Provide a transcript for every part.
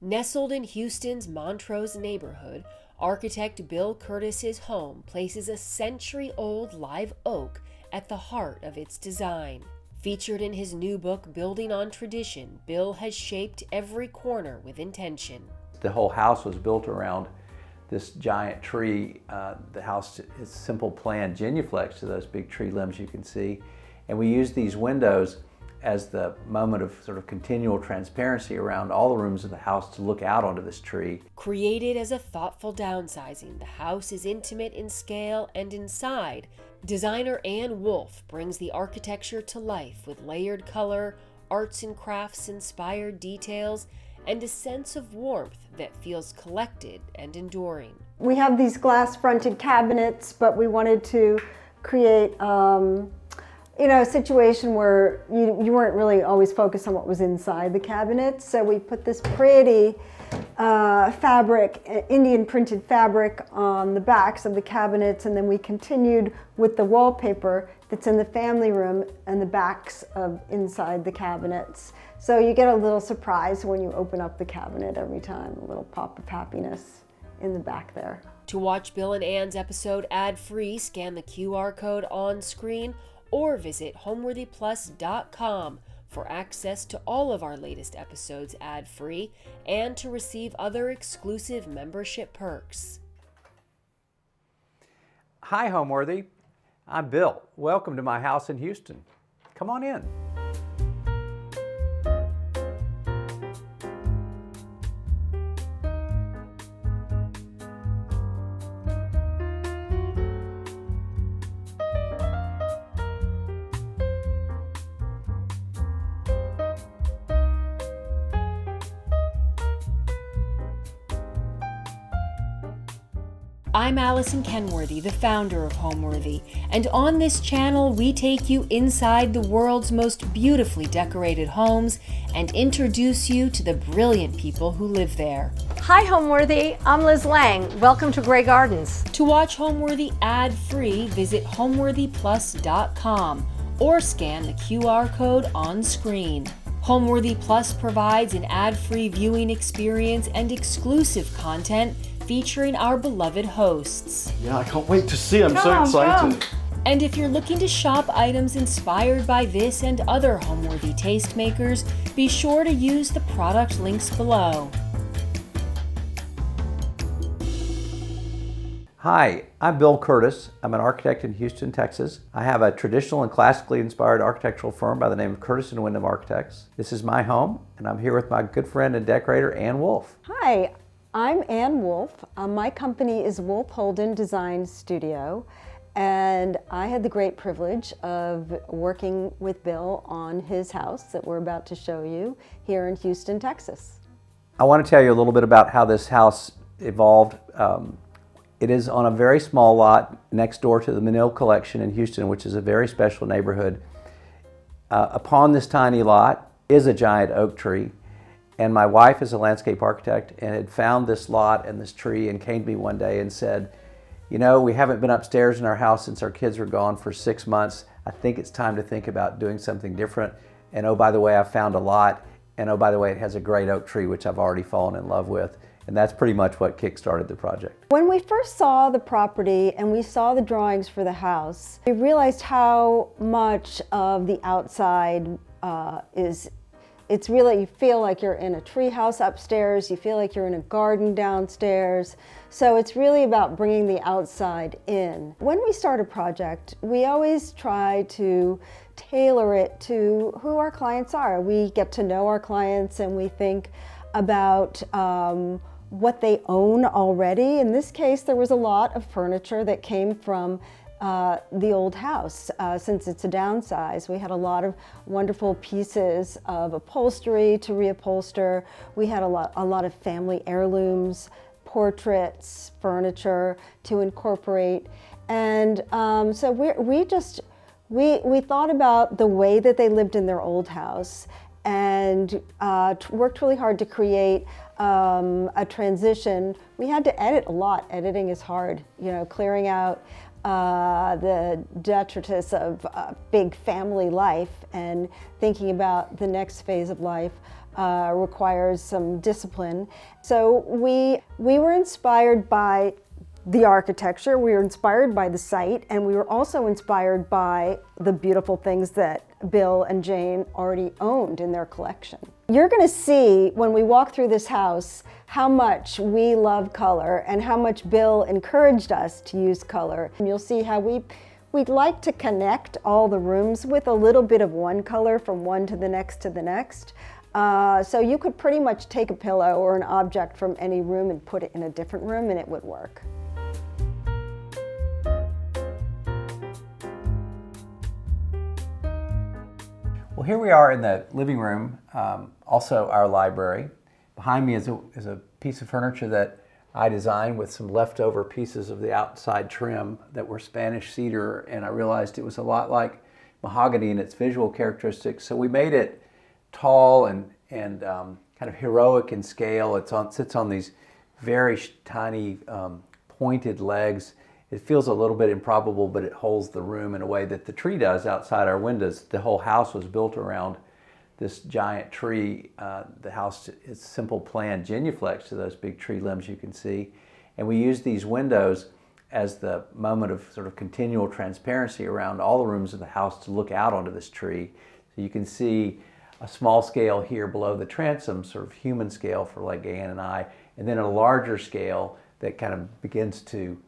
Nestled in Houston's Montrose neighborhood, architect Bill Curtis's home places a century-old live oak at the heart of its design. Featured in his new book, Building on Tradition, Bill has shaped every corner with intention. The whole house was built around this giant tree. The house is simple plan, genuflex to those big tree limbs you can see. And we use these windows as the moment of sort of continual transparency around all the rooms of the house to look out onto this tree. Created as a thoughtful downsizing, the house is intimate in scale, and inside, designer Ann Wolfe brings the architecture to life with layered color, arts and crafts inspired details, and a sense of warmth that feels collected and enduring. We have these glass-fronted cabinets, but we wanted to create a situation where you weren't really always focused on what was inside the cabinet. So we put this pretty fabric, Indian printed fabric on the backs of the cabinets, and then we continued with the wallpaper that's in the family room and the backs of inside the cabinets. So you get a little surprise when you open up the cabinet every time, a little pop of happiness in the back there. To watch Bill and Ann's episode ad-free, scan the QR code on screen or visit homeworthyplus.com for access to all of our latest episodes ad-free and to receive other exclusive membership perks. Hi, Homeworthy. I'm Bill. Welcome to my house in Houston. Come on in. I'm Allison Kenworthy, the founder of Homeworthy, and on this channel we take you inside the world's most beautifully decorated homes and introduce you to the brilliant people who live there. Hi Homeworthy, I'm Liz Lang. Welcome to Grey Gardens. To watch Homeworthy ad-free, visit homeworthyplus.com or scan the QR code on screen. Homeworthy Plus provides an ad-free viewing experience and exclusive content featuring our beloved hosts. Yeah, I can't wait to see. I'm so excited. And if you're looking to shop items inspired by this and other Homeworthy tastemakers, be sure to use the product links below. Hi, I'm Bill Curtis. I'm an architect in Houston, Texas. I have a traditional and classically inspired architectural firm by the name of Curtis & Wyndham Architects. This is my home, and I'm here with my good friend and decorator, Ann Wolfe. Hi, I'm Ann Wolfe. My company is Wolfe Holden Design Studio, and I had the great privilege of working with Bill on his house that we're about to show you here in Houston, Texas. I want to tell you a little bit about how this house evolved. It is on a very small lot next door to the Mural collection in Houston, which is a very special neighborhood. Upon this tiny lot is a giant oak tree. And my wife is a landscape architect and had found this lot and this tree and came to me one day and said, you know, we haven't been upstairs in our house since our kids were gone for 6 months. I think it's time to think about doing something different. And oh, by the way, I found a lot. And oh, by the way, it has a great oak tree, which I've already fallen in love with. And that's pretty much what kickstarted the project. When we first saw the property and we saw the drawings for the house, we realized how much of the outside it's really, you feel like you're in a tree house upstairs, you feel like you're in a garden downstairs. So it's really about bringing the outside in. When we start a project, we always try to tailor it to who our clients are. We get to know our clients and we think about what they own already. In this case, there was a lot of furniture that came from the old house. Since it's a downsize, we had a lot of wonderful pieces of upholstery to reupholster. We had a lot of family heirlooms, portraits, furniture to incorporate. And so we thought about the way that they lived in their old house and worked really hard to create a transition. We had to edit a lot. Editing is hard, you know, clearing out the detritus of big family life and thinking about the next phase of life requires some discipline. So we were inspired by the architecture, we were inspired by the site, and we were also inspired by the beautiful things that Bill and Jane already owned in their collection. You're going to see when we walk through this house how much we love color and how much Bill encouraged us to use color. And you'll see how we'd like to connect all the rooms with a little bit of one color from one to the next to the next. So you could pretty much take a pillow or an object from any room and put it in a different room and it would work. Well, here we are in the living room, also our library. Behind me is a piece of furniture that I designed with some leftover pieces of the outside trim that were Spanish cedar, and I realized it was a lot like mahogany in its visual characteristics. So we made it tall and kind of heroic in scale. It sits on these very tiny pointed legs. It feels a little bit improbable, but it holds the room in a way that the tree does outside our windows. The whole house was built around this giant tree. The house is simple plan genuflex to those big tree limbs you can see. And we use these windows as the moment of sort of continual transparency around all the rooms of the house to look out onto this tree. So you can see a small scale here below the transom, sort of human scale for like Anne and I, and then a larger scale that kind of begins to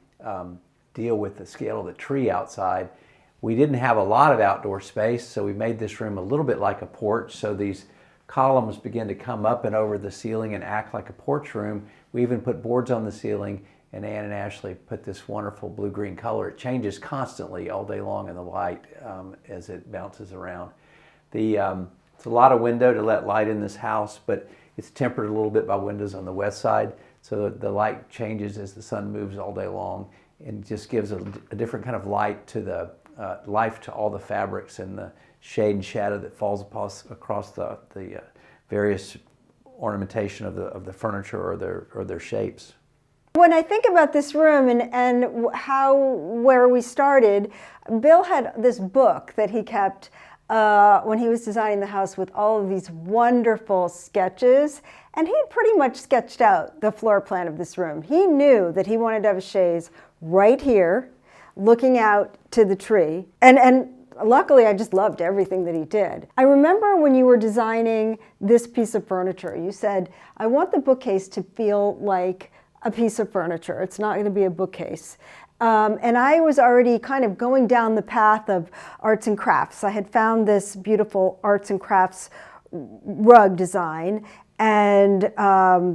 deal with the scale of the tree outside. We didn't have a lot of outdoor space, so we made this room a little bit like a porch. So these columns begin to come up and over the ceiling and act like a porch room. We even put boards on the ceiling, and Anne and Ashley put this wonderful blue-green color. It changes constantly all day long in the light as it bounces around. It's a lot of window to let light in this house, but it's tempered a little bit by windows on the west side, so the light changes as the sun moves all day long, and just gives a different kind of light to the life to all the fabrics and the shade and shadow that falls across the various ornamentation of the furniture or their shapes. When I think about this room and where we started, Bill had this book that he kept when he was designing the house with all of these wonderful sketches, and he had pretty much sketched out the floor plan of this room. He knew that he wanted to have a chaise right here, looking out to the tree, and luckily I just loved everything that he did. I remember when you were designing this piece of furniture, you said, I want the bookcase to feel like a piece of furniture. It's not going to be a bookcase. And I was already kind of going down the path of arts and crafts. I had found this beautiful arts and crafts rug design and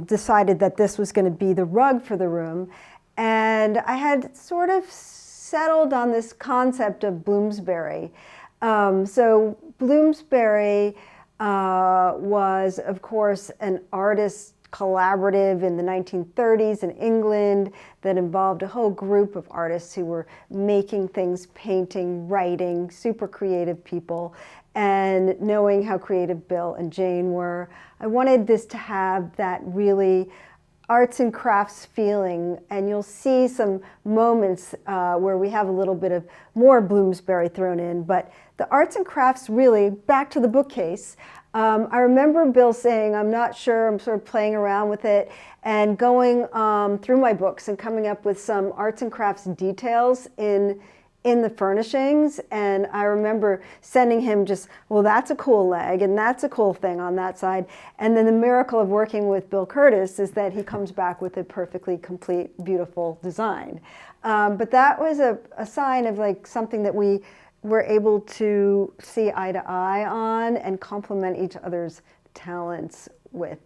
decided that this was going to be the rug for the room. And I had sort of settled on this concept of Bloomsbury. So Bloomsbury was, of course, an artist collaborative in the 1930s in England that involved a whole group of artists who were making things, painting, writing, super creative people. And knowing how creative Bill and Jane were, I wanted this to have that really arts and crafts feeling, and you'll see some moments where we have a little bit of more Bloomsbury thrown in, but the arts and crafts really, back to the bookcase, I remember Bill saying, I'm not sure, I'm sort of playing around with it, and going through my books and coming up with some arts and crafts details in the furnishings, and I remember sending him just, well, that's a cool leg, and that's a cool thing on that side. And then the miracle of working with Bill Curtis is that he comes back with a perfectly complete, beautiful design. But that was a sign of like something that we were able to see eye to eye on and complement each other's talents with.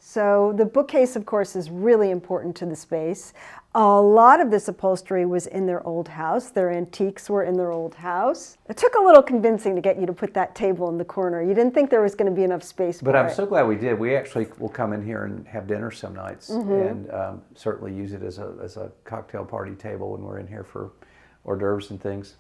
So the bookcase, of course, is really important to the space. A lot of this upholstery was in their old house. Their antiques were in their old house. It took a little convincing to get you to put that table in the corner. You didn't think there was going to be enough space for it. But I'm so glad we did. We actually will come in here and have dinner some nights, and certainly use it as a cocktail party table when we're in here for hors d'oeuvres and things.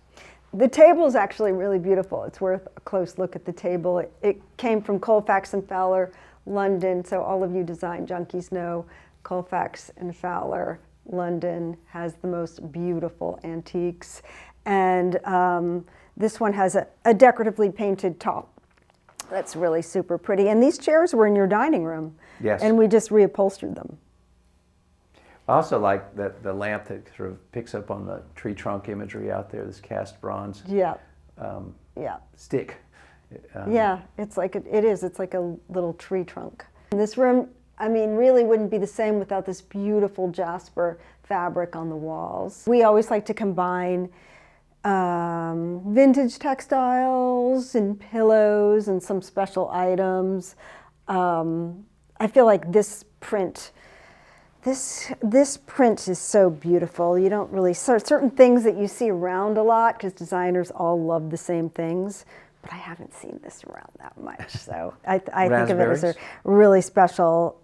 The table is actually really beautiful. It's worth a close look at the table. It came from Colfax and Fowler, London, so all of you design junkies know Colfax and Fowler, London has the most beautiful antiques. And this one has a decoratively painted top That's really super pretty. And these chairs were in your dining room. Yes. And we just reupholstered them. I also like the lamp that sort of picks up on the tree trunk imagery out there, this cast bronze Yeah. stick. Yeah, it's like it is. It's like a little tree trunk. And this room, I mean, really wouldn't be the same without this beautiful jasper fabric on the walls. We always like to combine vintage textiles and pillows and some special items. I feel like this print is so beautiful. You don't really, certain things that you see around a lot, because designers all love the same things, but I haven't seen this around that much. So I think of it as a really special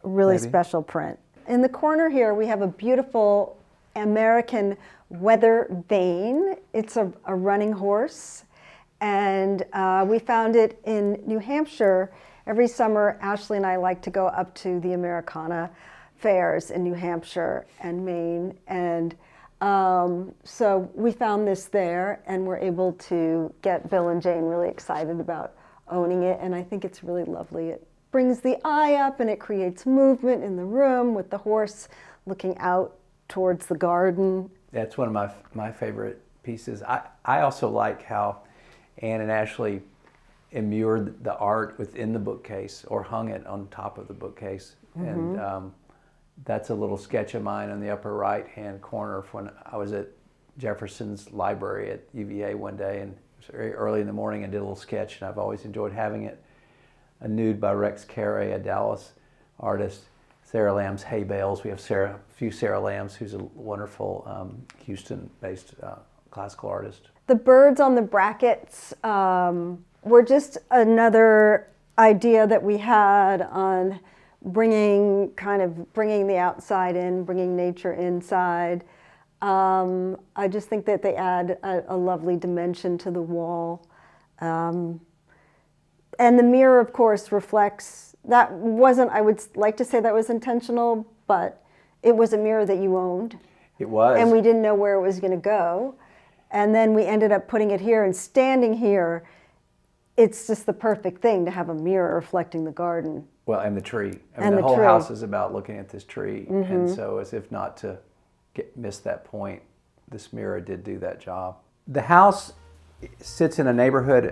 print. In the corner here, we have a beautiful American weather vane. It's a running horse, and we found it in New Hampshire. Every summer, Ashley and I like to go up to the Americana fairs in New Hampshire and Maine, and so we found this there, and we're able to get Bill and Jane really excited about owning it, and I think it's really lovely. It brings the eye up and it creates movement in the room with the horse looking out towards the garden. That's one of my favorite pieces. I also like how Anne and Ashley immured the art within the bookcase or hung it on top of the bookcase. Mm-hmm. And that's a little sketch of mine on the upper right-hand corner when I was at Jefferson's library at UVA one day, and it was very early in the morning, and did a little sketch, and I've always enjoyed having it. A nude by Rex Carey, a Dallas artist. Sarah Lamb's Hay Bales. We have a few Sarah Lambs, who's a wonderful Houston-based classical artist. The birds on the brackets were just another idea that we had on bringing the outside in, bringing nature inside. I just think that they add a lovely dimension to the wall. And the mirror, of course, reflects, that wasn't, I would like to say that was intentional, but it was a mirror that you owned. It was. And we didn't know where it was going to go. And then we ended up putting it here, and standing here, it's just the perfect thing to have a mirror reflecting the garden. Well, and the tree. I mean, the whole house is about looking at this tree. Mm-hmm. And so as if not to miss that point, this mirror did do that job. The house sits in a neighborhood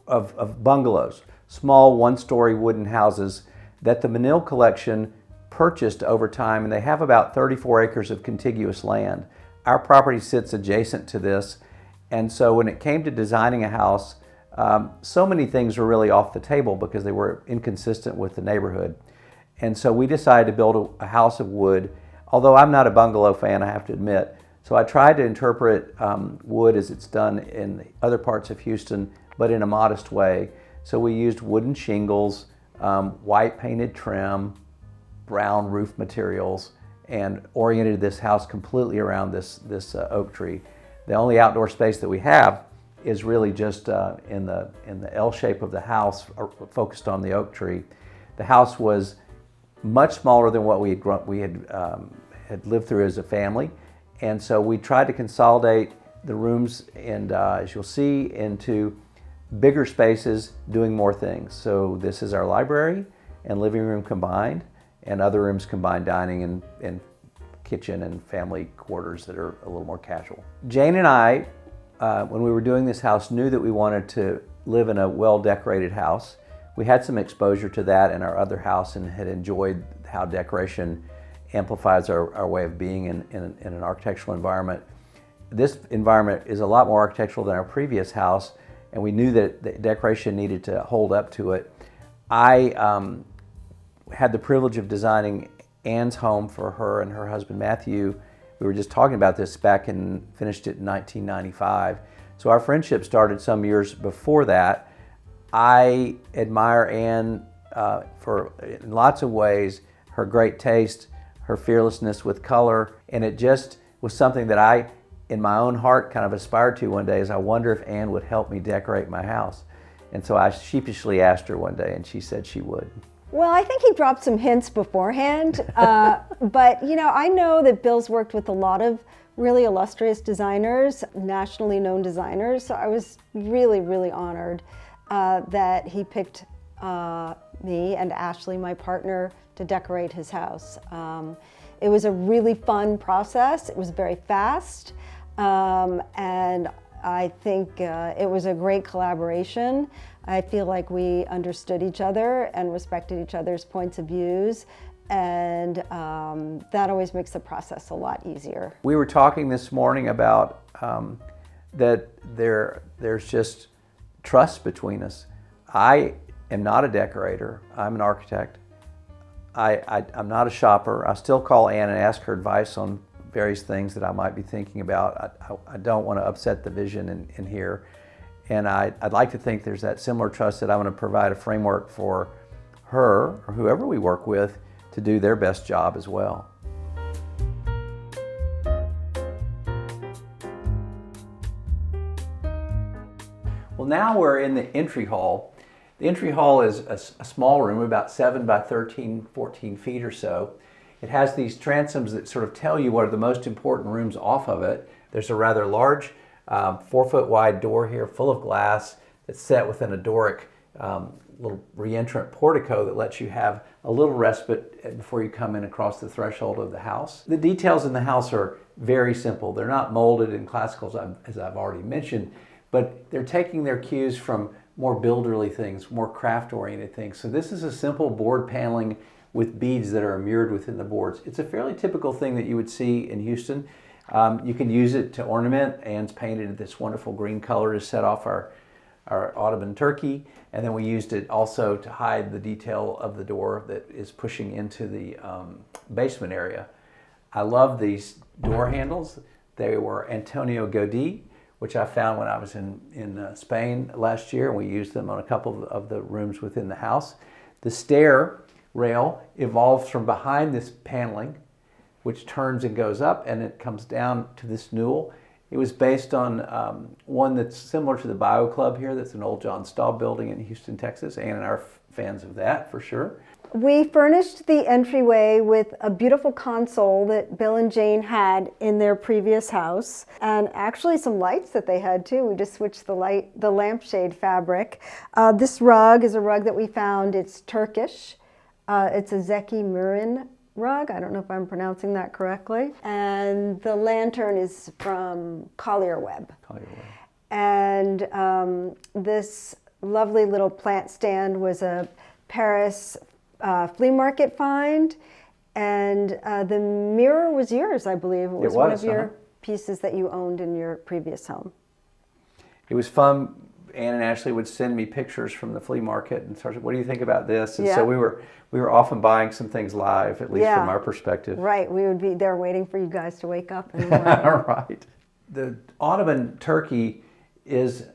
of bungalows, small one-story wooden houses that the Menil collection purchased over time, and they have about 34 acres of contiguous land. Our property sits adjacent to this, and so when it came to designing a house, so many things were really off the table because they were inconsistent with the neighborhood. And so we decided to build a house of wood, although I'm not a bungalow fan, I have to admit. So I tried to interpret wood as it's done in other parts of Houston, but in a modest way. So we used wooden shingles, white painted trim, brown roof materials, and oriented this house completely around this oak tree. The only outdoor space that we have is really just in the L shape of the house, focused on the oak tree. The house was much smaller than what we had lived through as a family, and so we tried to consolidate the rooms, and as you'll see, into bigger spaces, doing more things. So this is our library and living room combined, and other rooms combined, dining and kitchen and family quarters that are a little more casual. Jane and I, when we were doing this house, knew that we wanted to live in a well-decorated house. We had some exposure to that in our other house and had enjoyed how decoration amplifies our way of being in an architectural environment. This environment is a lot more architectural than our previous house, and we knew that the decoration needed to hold up to it. I had the privilege of designing Anne's home for her and her husband Matthew. We were just talking about this finished it in 1995. So our friendship started some years before that. I admire Anne for, in lots of ways, her great taste, her fearlessness with color, and it just was something that I, in my own heart, kind of aspired to one day, is I wonder if Anne would help me decorate my house. And so I sheepishly asked her one day, and she said she would. Well, I think he dropped some hints beforehand, but I know that Bill's worked with a lot of really illustrious designers, nationally known designers, so I was really, really honored. that he picked me and Ashley, my partner, to decorate his house. It was a really fun process. It was very fast, and I think it was a great collaboration. I feel like we understood each other and respected each other's points of views, and that always makes the process a lot easier. We were talking this morning about that there's just trust between us. I am not a decorator. I'm an architect. I'm not a shopper. I still call Ann and ask her advice on various things that I might be thinking about. I don't want to upset the vision in here. And I'd like to think there's that similar trust that I'm going to provide a framework for her or whoever we work with to do their best job as well. Well, now we're in the entry hall. The entry hall is a small room, about 7 by 13, 14 feet or so. It has these transoms that sort of tell you what are the most important rooms off of it. There's a rather large 4-foot wide door here full of glass that's set within a Doric little re-entrant portico that lets you have a little respite before you come in across the threshold of the house. The details in the house are very simple. They're not molded in classical, as I've already mentioned, but they're taking their cues from more builderly things, more craft-oriented things. So this is a simple board paneling with beads that are immured within the boards. It's a fairly typical thing that you would see in Houston. You can use it to ornament. Anne's painted this wonderful green color to set off our Audubon turkey, and then we used it also to hide the detail of the door that is pushing into the basement area. I love these door handles. They were Antonio Gaudí, which I found when I was in Spain last year, and we used them on a couple of the rooms within the house. The stair rail evolves from behind this paneling, which turns and goes up, and it comes down to this newel. It was based on one that's similar to the Bio Club here. That's an old John Staub building in Houston, Texas. Ann and I are fans of that for sure. We furnished the entryway with a beautiful console that Bill and Jane had in their previous house, and actually some lights that they had too. We just switched the lampshade fabric. This rug is a rug that we found. It's Turkish. It's a Zeki Murin rug. I don't know if I'm pronouncing that correctly. And the lantern is from Collier Web. And this lovely little plant stand was a Paris flea market find, and the mirror was yours, I believe. It was one of your pieces that you owned in your previous home. It was fun. Ann and Ashley would send me pictures from the flea market and start, what do you think about this? And so we were often buying some things live, at least from our perspective. Right, we would be there waiting for you guys to wake up in the morning. Right. The Audubon turkey is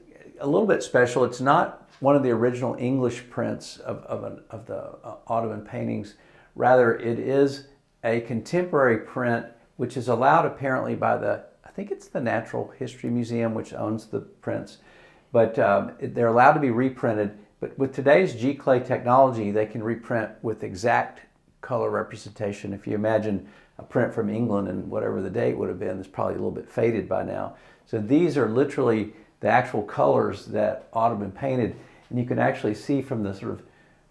a little bit special. It's not one of the original English prints of the Audubon paintings. Rather, it is a contemporary print which is allowed apparently by I think it's the Natural History Museum, which owns the prints. But they're allowed to be reprinted. But with today's G-Clay technology, they can reprint with exact color representation. If you imagine a print from England and whatever the date would have been, it's probably a little bit faded by now. So these are literally the actual colors that Audubon painted. And you can actually see from the sort of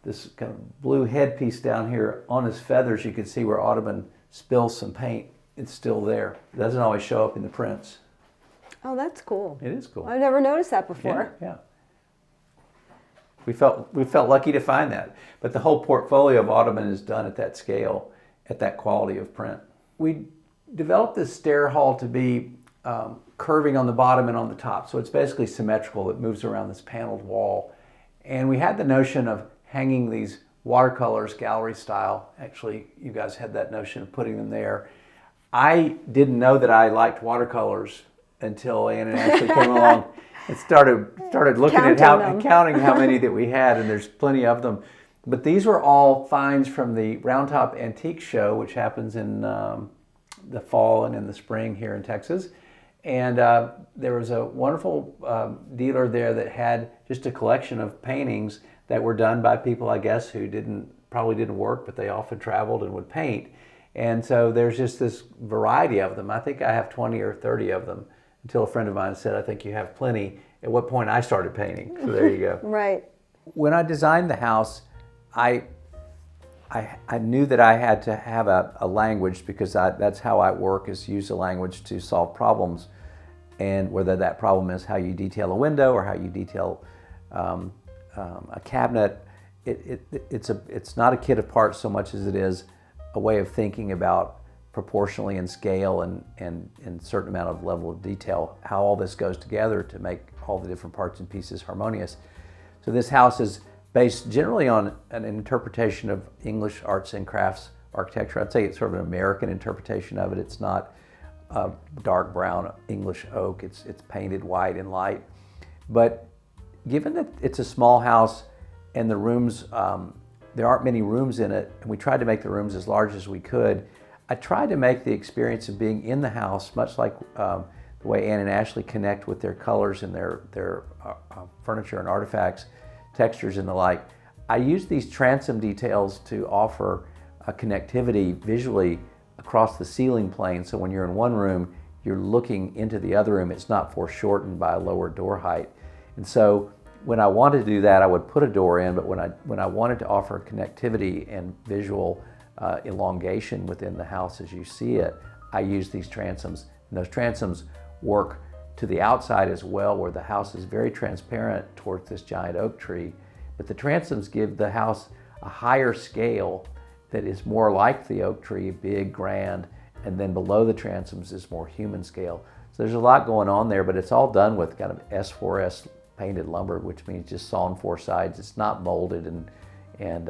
this kind of blue headpiece down here on his feathers, you can see where Audubon spills some paint. It's still there. It doesn't always show up in the prints. Oh, that's cool. It is cool. I've never noticed that before. Yeah. We felt lucky to find that. But the whole portfolio of Audubon is done at that scale, at that quality of print. We developed this stair hall to be curving on the bottom and on the top. So it's basically symmetrical. It moves around this paneled wall. And we had the notion of hanging these watercolors gallery style. Actually, you guys had that notion of putting them there. I didn't know that I liked watercolors until Ann and Ashley came along and started looking at counting how many that we had, and there's plenty of them. But these were all finds from the Round Top Antique Show, which happens in the fall and in the spring here in Texas. And there was a wonderful dealer there that had just a collection of paintings that were done by people, I guess, who probably didn't work, but they often traveled and would paint. And so there's just this variety of them. I think I have 20 or 30 of them, until a friend of mine said, I think you have plenty. at what point I started painting. So there you go. Right. When I designed the house, I knew that I had to have a language, because that's how I work, is use a language to solve problems. And whether that problem is how you detail a window or how you detail a cabinet, it's not a kit of parts so much as it is a way of thinking about proportionally in scale and in a certain amount of level of detail, how all this goes together to make all the different parts and pieces harmonious. So this house is based generally on an interpretation of English arts and crafts architecture. I'd say it's sort of an American interpretation of it. It's not dark brown English oak. It's painted white and light. But given that it's a small house and the rooms, there aren't many rooms in it, and we tried to make the rooms as large as we could, I tried to make the experience of being in the house much like the way Ann and Ashley connect with their colors and their furniture and artifacts, textures and the like. I used these transom details to offer a connectivity visually across the ceiling plane, so when you're in one room, you're looking into the other room. It's not foreshortened by a lower door height. And so when I wanted to do that, I would put a door in, but when I wanted to offer connectivity and visual elongation within the house as you see it, I use these transoms. And those transoms work to the outside as well, where the house is very transparent towards this giant oak tree. But the transoms give the house a higher scale that is more like the oak tree, big, grand, and then below the transoms is more human scale. So there's a lot going on there, but it's all done with kind of S4S painted lumber, which means just sawn four sides. It's not molded and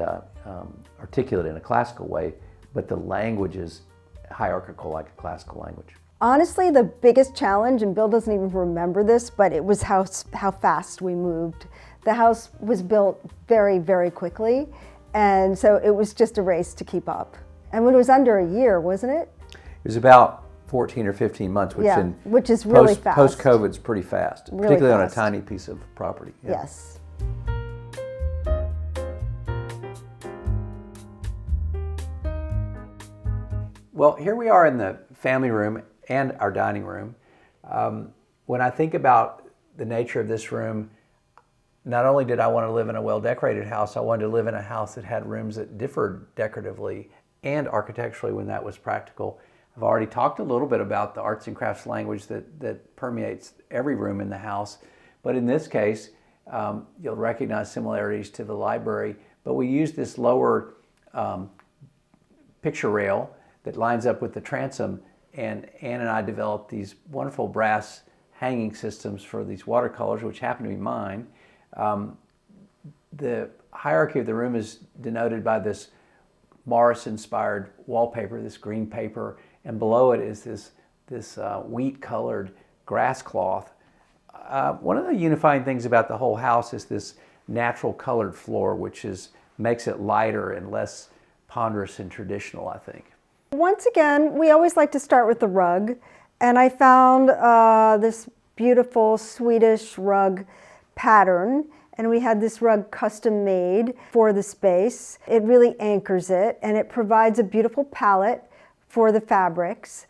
articulate in a classical way, but the language is hierarchical like a classical language. Honestly, the biggest challenge, and Bill doesn't even remember this, but it was how fast we moved. The house was built very, very quickly, and so it was just a race to keep up. And it was under a year, wasn't it? It was about 14 or 15 months, which is really fast. Post-COVID's pretty fast, really particularly fast. on a tiny piece of property. Yeah. Yes. Well, here we are in the family room and our dining room. When I think about the nature of this room, not only did I want to live in a well-decorated house, I wanted to live in a house that had rooms that differed decoratively and architecturally when that was practical. I've already talked a little bit about the arts and crafts language that permeates every room in the house, but in this case, you'll recognize similarities to the library, but we use this lower picture rail that lines up with the transom, and Ann and I developed these wonderful brass hanging systems for these watercolors, which happen to be mine. The hierarchy of the room is denoted by this Morris-inspired wallpaper, this green paper, and below it is this wheat-colored grass cloth. One of the unifying things about the whole house is this natural colored floor, which makes it lighter and less ponderous and traditional, I think. Once again, we always like to start with the rug, and I found this beautiful Swedish rug pattern, and we had this rug custom made for the space. It really anchors it, and it provides a beautiful palette for the fabrics.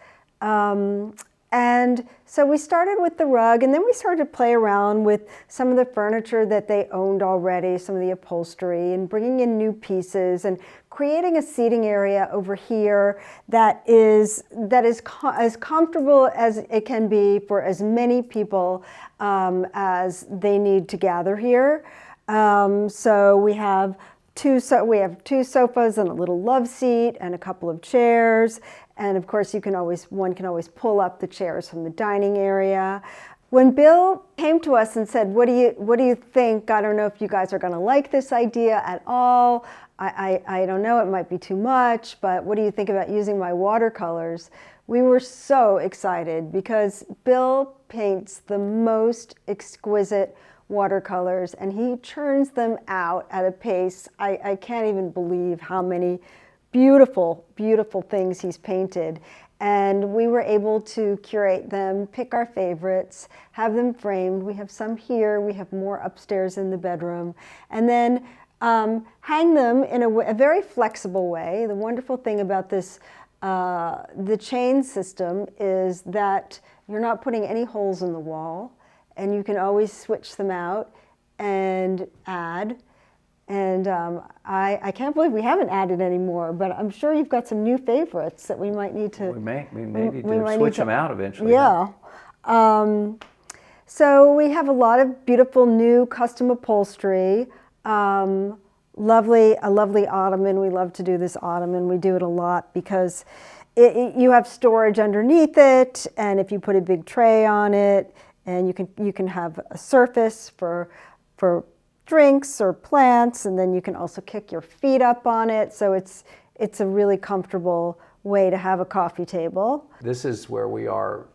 And so we started with the rug, and then we started to play around with some of the furniture that they owned already, some of the upholstery, and bringing in new pieces and creating a seating area over here that is as comfortable as it can be for as many people as they need to gather here. So we have two sofas and a little love seat and a couple of chairs. And of course, one can always pull up the chairs from the dining area. When Bill came to us and said, what do you think? I don't know if you guys are going to like this idea at all. I don't know, it might be too much, but what do you think about using my watercolors? We were so excited because Bill paints the most exquisite watercolors, and he churns them out at a pace. I can't even believe how many beautiful, beautiful things he's painted. And we were able to curate them, pick our favorites, have them framed. We have some here, we have more upstairs in the bedroom, and then hang them in a very flexible way. The wonderful thing about this, the chain system, is that you're not putting any holes in the wall, and you can always switch them out and add. And I can't believe we haven't added any more, but I'm sure you've got some new favorites that we might need to. We may need to switch them out eventually. Yeah. So we have a lot of beautiful new custom upholstery. A lovely ottoman. We love to do this ottoman. We do it a lot because you have storage underneath it, and if you put a big tray on it, and you can have a surface for drinks or plants, and then you can also kick your feet up on it. So it's a really comfortable way to have a coffee table. This is where we are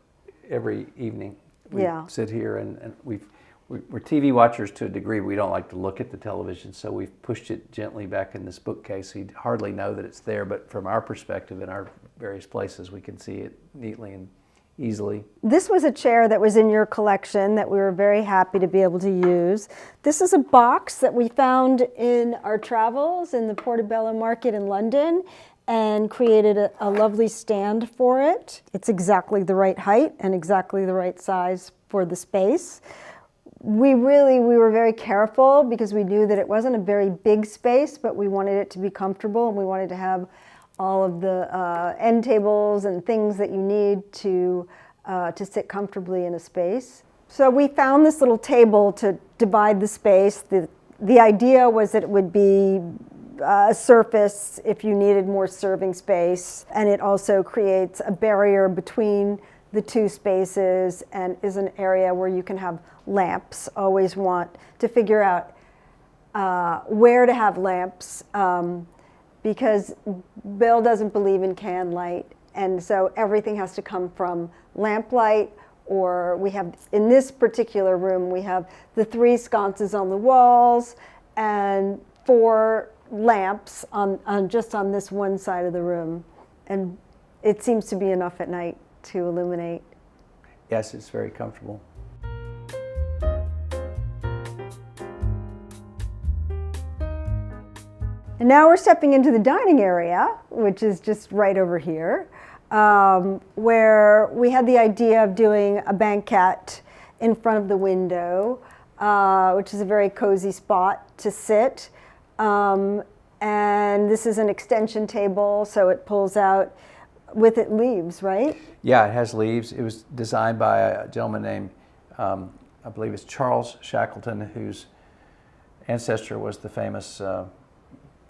every evening. We sit here and we're TV watchers to a degree. We don't like to look at the television, so we've pushed it gently back in this bookcase. So you hardly know that it's there, but from our perspective in our various places, we can see it neatly and easily. This was a chair that was in your collection that we were very happy to be able to use. This is a box that we found in our travels in the Portobello Market in London and created a lovely stand for it. It's exactly the right height and exactly the right size for the space. We were very careful because we knew that it wasn't a very big space, but we wanted it to be comfortable, and we wanted to have all of the end tables and things that you need to sit comfortably in a space. So we found this little table to divide the space. The idea was that it would be a surface if you needed more serving space, and it also creates a barrier between the two spaces and is an area where you can have lamps. Always want to figure out where to have lamps. Because Bill doesn't believe in can light, and so everything has to come from lamp light, or we have, in this particular room, we have the 3 sconces on the walls and 4 lamps just on this one side of the room, and it seems to be enough at night to illuminate. Yes, it's very comfortable. And now we're stepping into the dining area, which is just right over here, where we had the idea of doing a banquette in front of the window, which is a very cozy spot to sit. And this is an extension table, so it pulls out with it leaves, right? Yeah, it has leaves. It was designed by a gentleman named, I believe it's Charles Shackleton, whose ancestor was the famous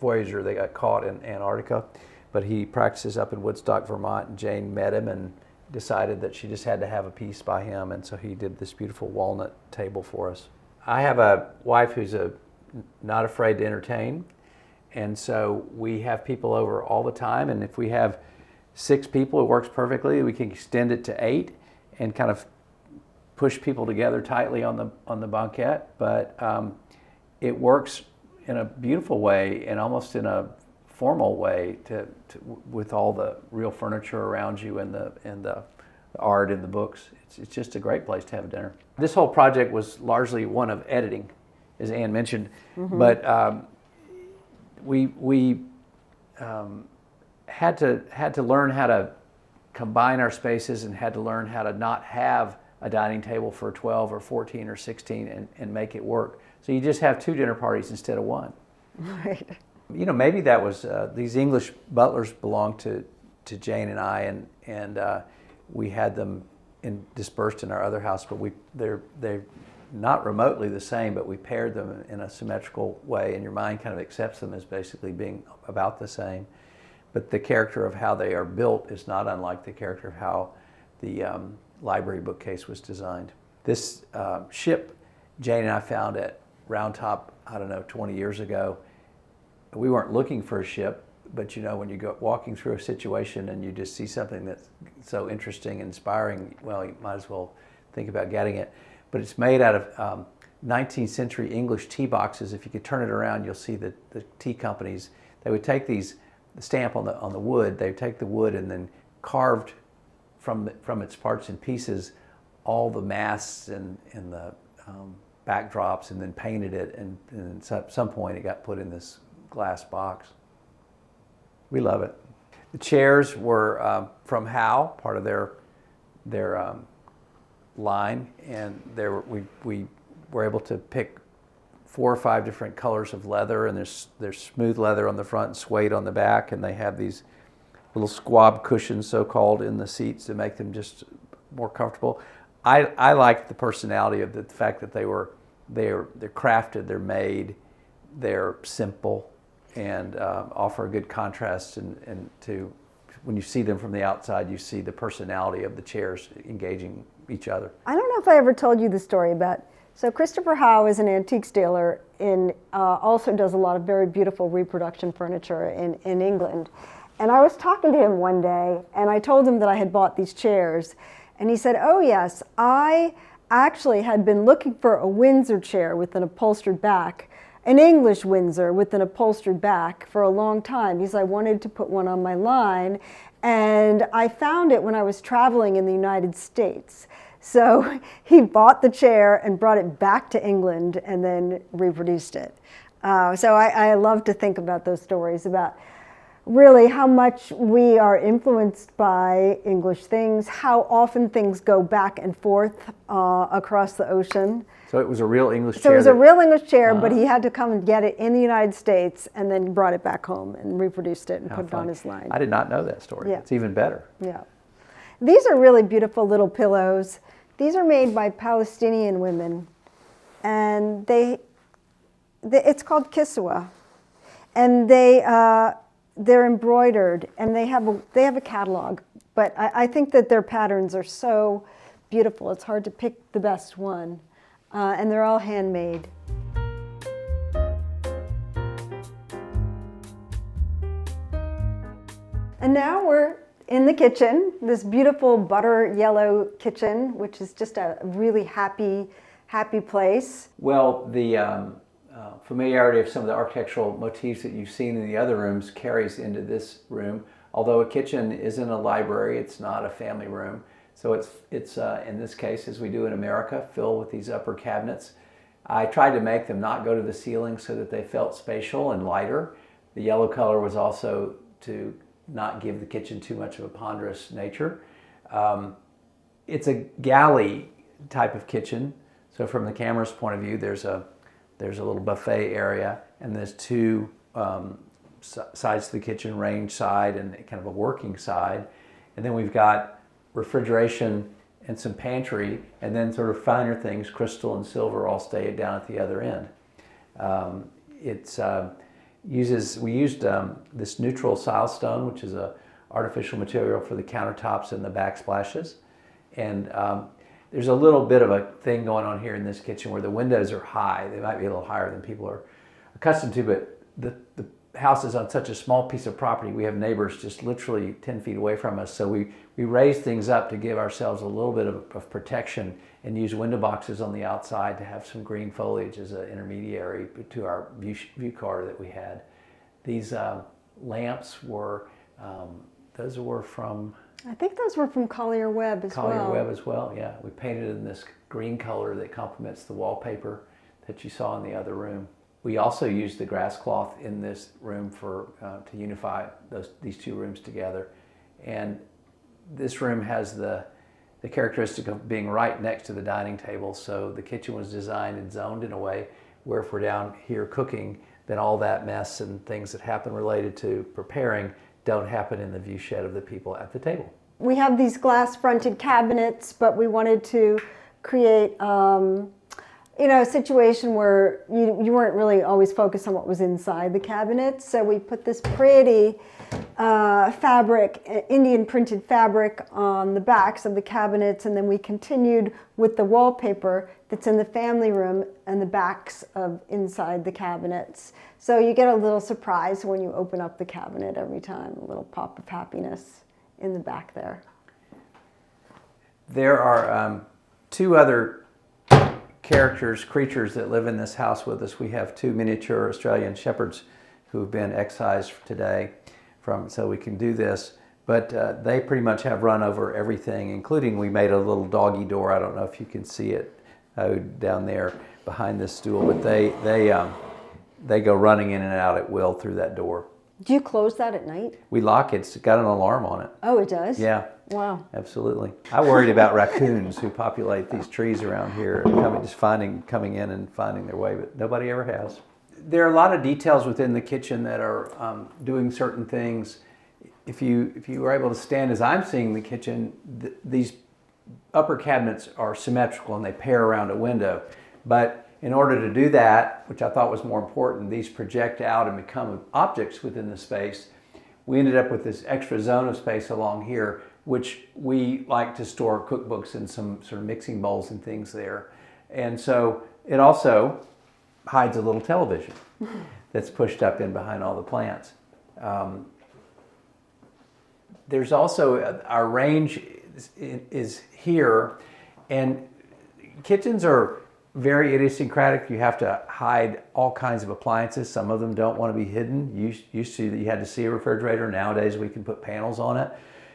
voyager that got caught in Antarctica, but he practices up in Woodstock, Vermont, and Jane met him and decided that she just had to have a piece by him, and so he did this beautiful walnut table for us. I have a wife who's not afraid to entertain, and so we have people over all the time, and if we have 6 people, it works perfectly. We can extend it to 8 and kind of push people together tightly on the banquette, but it works in a beautiful way and almost in a formal way with all the real furniture around you and the art and the books. It's just a great place to have a dinner. This whole project was largely one of editing, as Ann mentioned, but we had to learn how to combine our spaces and had to learn how to not have a dining table for 12 or 14 or 16 and make it work. So you just have 2 dinner parties instead of 1. Right. You know, maybe that was, these English butlers belonged to Jane and I, and we had them dispersed in our other house, but they're not remotely the same, but we paired them in a symmetrical way, and your mind kind of accepts them as basically being about the same. But the character of how they are built is not unlike the character of how the library bookcase was designed. This ship Jane and I found at Round Top, 20 years ago. We weren't looking for a ship, but you know, when you go walking through a situation and you just see something that's so interesting and inspiring, well, you might as well think about getting it. But it's made out of 19th century English tea boxes. If you could turn it around, you'll see the tea companies. They would take the stamp on the wood. They would take the wood and then carved from its parts and pieces all the masts and the backdrops, and then painted it. And at some point, it got put in this glass box. We love it. The chairs were from Howe, part of their line, and we were able to pick 4 or 5 different colors of leather, and there's smooth leather on the front and suede on the back, and they have these little squab cushions, so-called, in the seats to make them just more comfortable. I liked the personality of the fact that they're crafted, they're made, they're simple, and offer a good contrast. And to when you see them from the outside, you see the personality of the chairs engaging each other. I don't know if I ever told you the story about. So Christopher Howe is an antiques dealer and also does a lot of very beautiful reproduction furniture in England. And I was talking to him one day, and I told him that I had bought these chairs. And he said, oh yes, I actually had been looking for a Windsor chair with an upholstered back, an English Windsor with an upholstered back for a long time, because I wanted to put one on my line. And I found it when I was traveling in the United States. So he bought the chair and brought it back to England and then reproduced it. So I love to think about those stories, about really how much we are influenced by English things, how often things go back and forth across the ocean. So it was a real English chair? So it was a real English chair, but he had to come and get it in the United States and then brought it back home and reproduced it and put it on his line. I did not know that story. Yeah. It's even better. Yeah. These are really beautiful little pillows. These are made by Palestinian women, and it's called kiswa, and they're embroidered, and they have a catalog. But I think that their patterns are so beautiful. It's hard to pick the best one, and they're all handmade. And now we're in the kitchen, this beautiful butter yellow kitchen, which is just a really happy place. Well, the familiarity of some of the architectural motifs that you've seen in the other rooms carries into this room. Although a kitchen isn't a library, it's not a family room. So it's in this case, as we do in America, filled with these upper cabinets. I tried to make them not go to the ceiling so that they felt spatial and lighter. The yellow color was also to not give the kitchen too much of a ponderous nature. It's a galley type of kitchen. So from the camera's point of view, there's a little buffet area, and there's 2 sides to the kitchen, range side and kind of a working side. And then we've got refrigeration and some pantry, and then sort of finer things, crystal and silver, all stay down at the other end. We used this neutral silestone, which is a artificial material for the countertops and the backsplashes. And there's a little bit of a thing going on here in this kitchen where the windows are high. They might be a little higher than people are accustomed to, but the house is on such a small piece of property. We have neighbors just literally 10 feet away from us. So we raise things up to give ourselves a little bit of protection, and use window boxes on the outside to have some green foliage as an intermediary to our view corridor that we had. These lamps were, those were from... I think those were from Collier Webb as well. Collier Webb as well, yeah. We painted in this green color that complements the wallpaper that you saw in the other room. We also used the grass cloth in this room to unify these 2 rooms together. And this room has the characteristic of being right next to the dining table, so the kitchen was designed and zoned in a way where if we're down here cooking, then all that mess and things that happen related to preparing don't happen in the view shed of the people at the table. We have these glass-fronted cabinets, but we wanted to create a situation where you weren't really always focused on what was inside the cabinets. So we put this pretty fabric, Indian printed fabric, on the backs of the cabinets, and then we continued with the wallpaper that's in the family room and the backs of inside the cabinets. So you get a little surprise when you open up the cabinet every time, a little pop of happiness in the back there. There are 2 other creatures that live in this house with us. We have 2 miniature Australian shepherds who have been excised today, so we can do this. But they pretty much have run over everything, including we made a little doggy door. I don't know if you can see it down there behind this stool, but they go running in and out at will through that door. Do you close that at night? We lock it. It's got an alarm on it. Oh, it does? Yeah. Wow. Absolutely. I worried about raccoons who populate these trees around here, coming in and finding their way, but nobody ever has. There are a lot of details within the kitchen that are doing certain things. If you were able to stand as I'm seeing the kitchen, these upper cabinets are symmetrical and they pair around a window. But in order to do that, which I thought was more important, these project out and become objects within the space. We ended up with this extra zone of space along here, which we like to store cookbooks and some sort of mixing bowls and things there. And so it also hides a little television that's pushed up in behind all the plants. There's also, our range is here, and kitchens are very idiosyncratic. You have to hide all kinds of appliances. Some of them don't want to be hidden. Used to, you had to see a refrigerator. Nowadays we can put panels on it.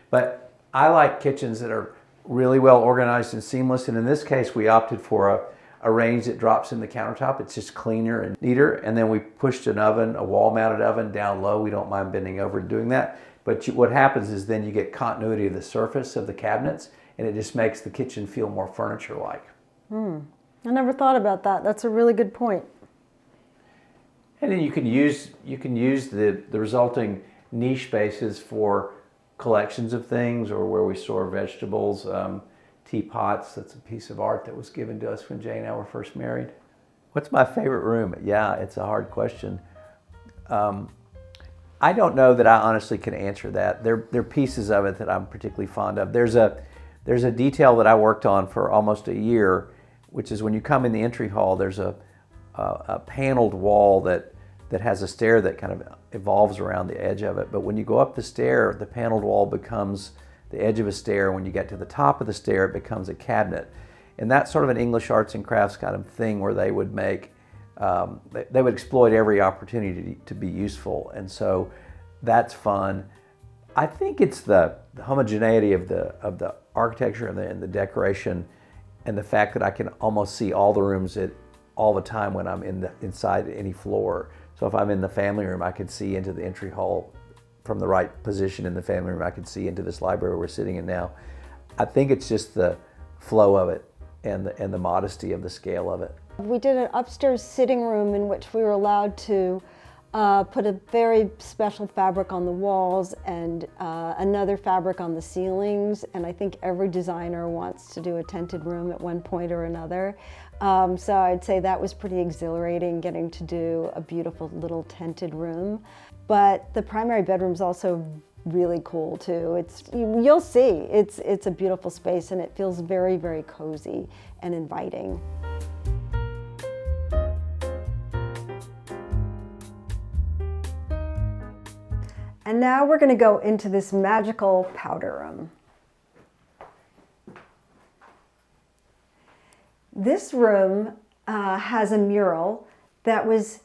But I like kitchens that are really well organized and seamless, and in this case we opted for a range that drops in the countertop. It's just cleaner and neater, and then we pushed an oven, a wall-mounted oven, down low. We don't mind bending over and doing that. But what happens is then you get continuity of the surface of the cabinets, and it just makes the kitchen feel more furniture-like. I never thought about that. That's a really good point. And then you can use the resulting niche spaces for collections of things, or where we store vegetables, teapots. That's a piece of art that was given to us when Jay and I were first married. What's my favorite room? Yeah, it's a hard question. I don't know that I honestly can answer that. There are pieces of it that I'm particularly fond of. There's a detail that I worked on for almost a year, which is when you come in the entry hall, there's a paneled wall that has a stair that kind of evolves around the edge of it. But when you go up the stair, the paneled wall becomes the edge of a stair. When you get to the top of the stair, it becomes a cabinet. And that's sort of an English arts and crafts kind of thing where they would make, they would exploit every opportunity to be useful. And so that's fun. I think it's the homogeneity of the architecture and the decoration, and the fact that I can almost see all the rooms all the time when I'm inside any floor. So if I'm in the family room, I could see into the entry hall from the right position in the family room. I could see into this library we're sitting in now. I think it's just the flow of it and the modesty of the scale of it. We did an upstairs sitting room in which we were allowed to put a very special fabric on the walls and another fabric on the ceilings, and I think every designer wants to do a tinted room at one point or another. So I'd say that was pretty exhilarating, getting to do a beautiful little tinted room. But the primary bedroom's also really cool too. You'll see, it's a beautiful space, and it feels very, very cozy and inviting. And now we're going to go into this magical powder room. This room has a mural that was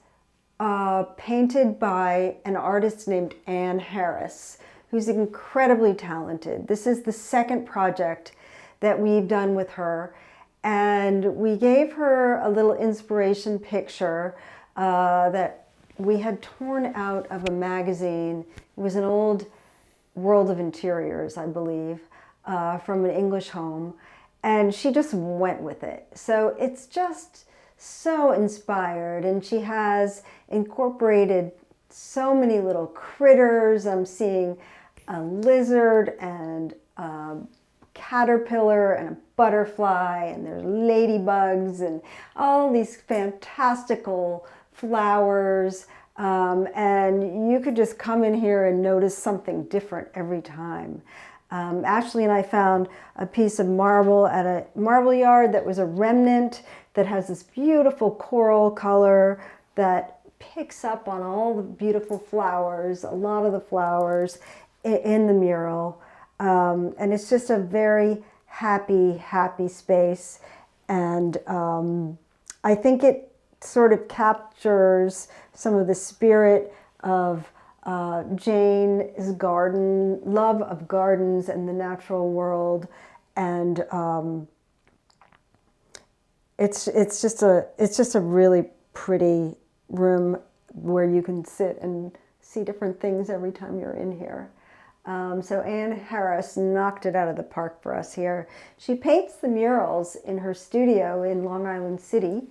painted by an artist named Anne Harris, who's incredibly talented. This is the second project that we've done with her, and we gave her a little inspiration picture that we had torn out of a magazine. It was an old World of Interiors, I believe, from an English home, and she just went with it. So it's just so inspired, and she has incorporated so many little critters. I'm seeing a lizard and a caterpillar and a butterfly, and there's ladybugs and all these fantastical flowers, and you could just come in here and notice something different every time. Ashley and I found a piece of marble at a marble yard that was a remnant that has this beautiful coral color that picks up on all the beautiful flowers, a lot of the flowers in the mural. And it's just a very happy space. And I think it sort of captures some of the spirit of Jane's garden, love of gardens and the natural world, and it's just a really pretty room where you can sit and see different things every time you're in here. So Ann Harris knocked it out of the park for us here. She paints the murals in her studio in Long Island City,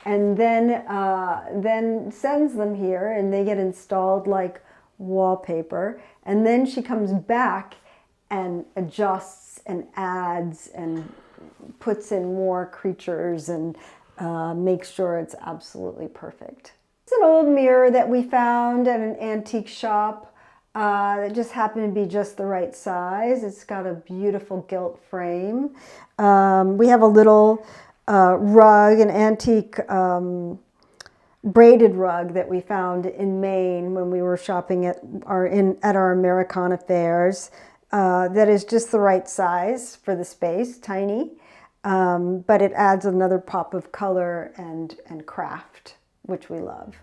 and then sends them here, and they get installed like wallpaper. And then she comes back and adjusts and adds and puts in more creatures and makes sure it's absolutely perfect. It's an old mirror that we found at an antique shop that just happened to be just the right size. It's got a beautiful gilt frame. We have a little rug, an antique braided rug that we found in Maine when we were shopping at our Americana fairs. That is just the right size for the space, tiny, but it adds another pop of color and craft, which we love.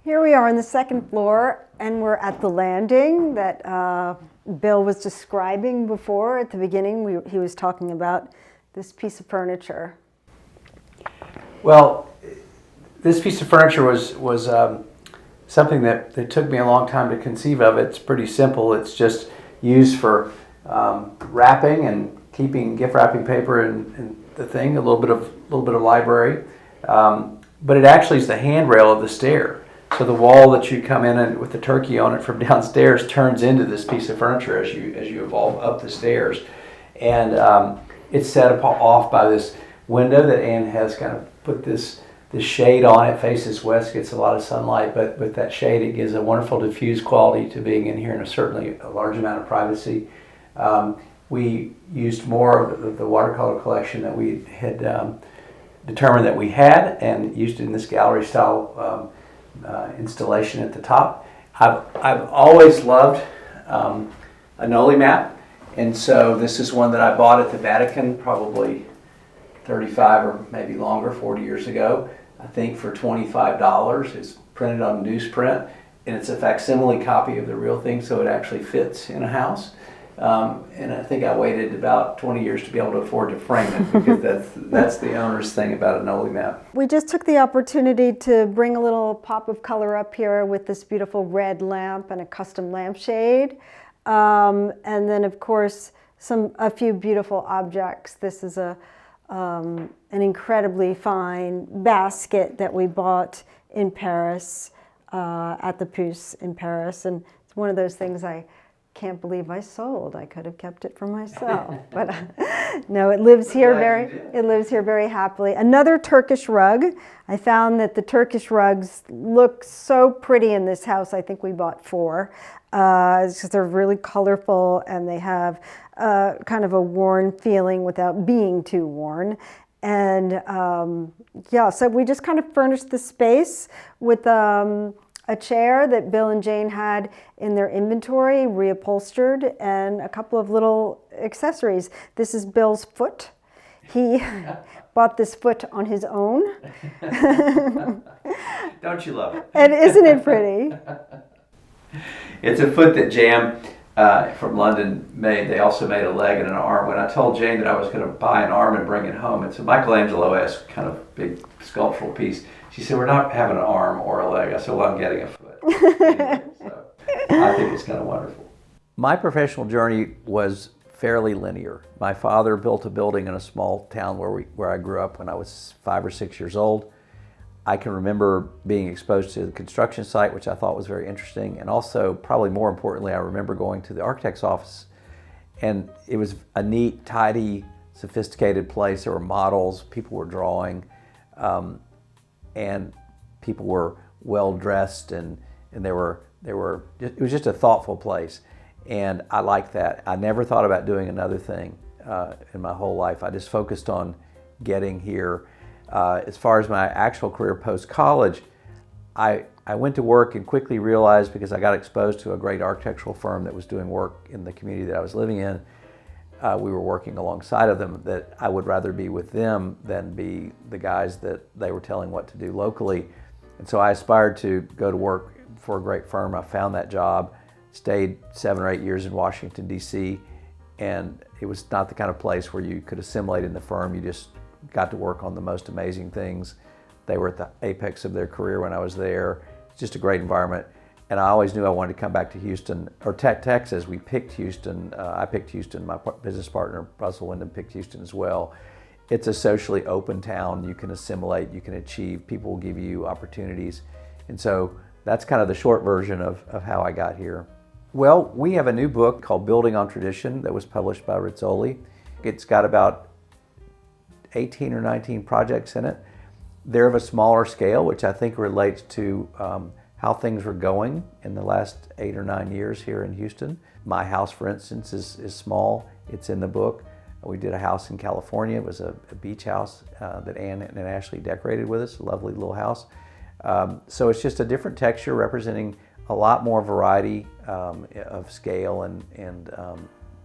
Here we are on the second floor, and we're at the landing that Bill was describing before at the beginning. He was talking about this piece of furniture. Well, this piece of furniture was something that took me a long time to conceive of. It's pretty simple. It's just used for wrapping and keeping gift wrapping paper and the thing. A little bit of library, but it actually is the handrail of the stair. So the wall that you come in and with the turkey on it from downstairs turns into this piece of furniture as you evolve up the stairs, and it's set off by this window that Anne has kind of put this shade on. It faces west, gets a lot of sunlight, but with that shade it gives a wonderful diffused quality to being in here, and certainly a large amount of privacy. We used more of the watercolor collection that we had determined that we had, and used it in this gallery style installation at the top. I've always loved a Noli map, and so this is one that I bought at the Vatican probably 35 or maybe longer, 40 years ago, I think for $25. It's printed on newsprint, and it's a facsimile copy of the real thing, so it actually fits in a house. And I think I waited about 20 years to be able to afford to frame it, because that's the owner's thing about a Noli map. We just took the opportunity to bring a little pop of color up here with this beautiful red lamp and a custom lampshade. And then, of course, a few beautiful objects. This is an incredibly fine basket that we bought in Paris, at the Puce in Paris. And it's one of those things I can't believe I sold. I could have kept it for myself, but no, it lives here very happily. Another Turkish rug. I found that the Turkish rugs look so pretty in this house. I think we bought 4. Because they're really colorful, and they have kind of a worn feeling without being too worn. And yeah, so we just kind of furnished the space with a chair that Bill and Jane had in their inventory, reupholstered, and a couple of little accessories. This is Bill's foot. He bought this foot on his own. Don't you love it? And isn't it pretty? It's a foot that Jam from London made. They also made a leg and an arm. When I told Jane that I was going to buy an arm and bring it home, it's a Michelangelo-esque kind of big sculptural piece. She said, "We're not having an arm or a leg." I said, "Well, I'm getting a foot." Anyway, so I think it's kind of wonderful. My professional journey was fairly linear. My father built a building in a small town where I grew up when I was 5 or 6 years old. I can remember being exposed to the construction site, which I thought was very interesting, and also, probably more importantly, I remember going to the architect's office, and it was a neat, tidy, sophisticated place. There were models, people were drawing, and people were well dressed, and it was just a thoughtful place, and I liked that. I never thought about doing another thing in my whole life. I just focused on getting here. As far as my actual career post-college, I went to work and quickly realized, because I got exposed to a great architectural firm that was doing work in the community that I was living in, we were working alongside of them, that I would rather be with them than be the guys that they were telling what to do locally. And so I aspired to go to work for a great firm. I found that job, stayed 7 or 8 years in Washington, D.C., and it was not the kind of place where you could assimilate in the firm. You just got to work on the most amazing things. They were at the apex of their career when I was there. It's just a great environment. And I always knew I wanted to come back to Houston, or Texas. We picked Houston. I picked Houston. My business partner, Russell Wyndham, picked Houston as well. It's a socially open town. You can assimilate, you can achieve, people will give you opportunities. And so that's kind of the short version of how I got here. Well, we have a new book called Building on Tradition that was published by Rizzoli. It's got about 18 or 19 projects in it. They're of a smaller scale, which I think relates to how things were going in the last 8 or 9 years here in Houston. My house, for instance, is small. It's in the book. We did a house in California. It was a beach house that Ann and Ashley decorated with us, a lovely little house. So it's just a different texture representing a lot more variety of scale and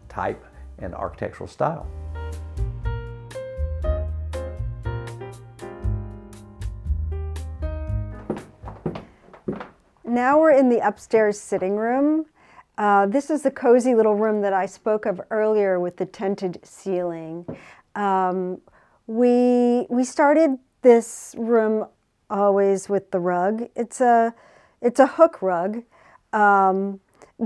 type and architectural style. Now we're in the upstairs sitting room. This is the cozy little room that I spoke of earlier with the tinted ceiling. We started this room always with the rug. It's a hook rug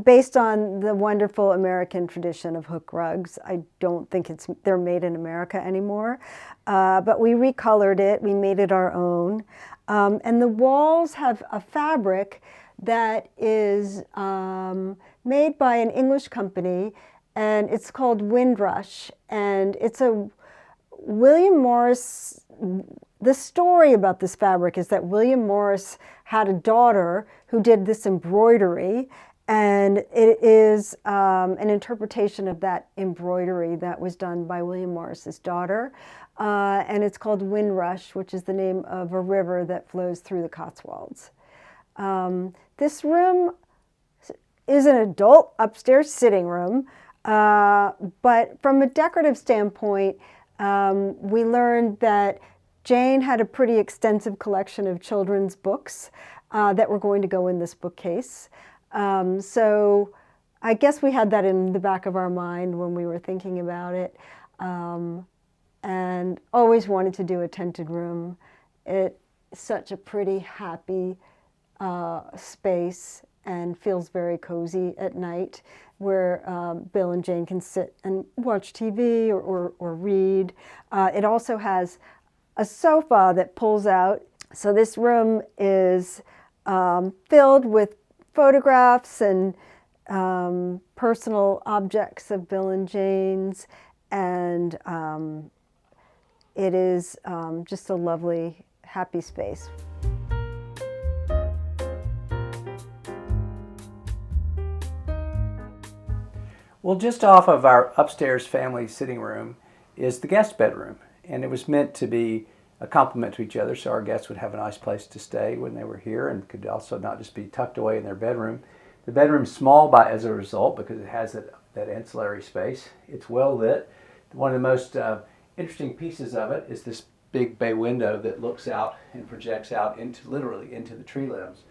based on the wonderful American tradition of hook rugs. I don't think they're made in America anymore, but we recolored it. We made it our own. And the walls have a fabric that is made by an English company, and it's called Windrush. And it's a William Morris. The story about this fabric is that William Morris had a daughter who did this embroidery, and it is an interpretation of that embroidery that was done by William Morris's daughter. And it's called Windrush, which is the name of a river that flows through the Cotswolds. This room is an adult upstairs sitting room, but from a decorative standpoint, we learned that Jane had a pretty extensive collection of children's books that were going to go in this bookcase. So I guess we had that in the back of our mind when we were thinking about it. And always wanted to do a tinted room. It's such a pretty, happy space and feels very cozy at night, where Bill and Jane can sit and watch TV or read. It also has a sofa that pulls out. So this room is filled with photographs and personal objects of Bill and Jane's, and it is just a lovely, happy space. Well, just off of our upstairs family sitting room is the guest bedroom, and it was meant to be a complement to each other, so our guests would have a nice place to stay when they were here, and could also not just be tucked away in their bedroom. The bedroom's small as a result, because it has that ancillary space. It's well lit. One of the most interesting pieces of it is this big bay window that looks out and projects out literally into the tree limbs.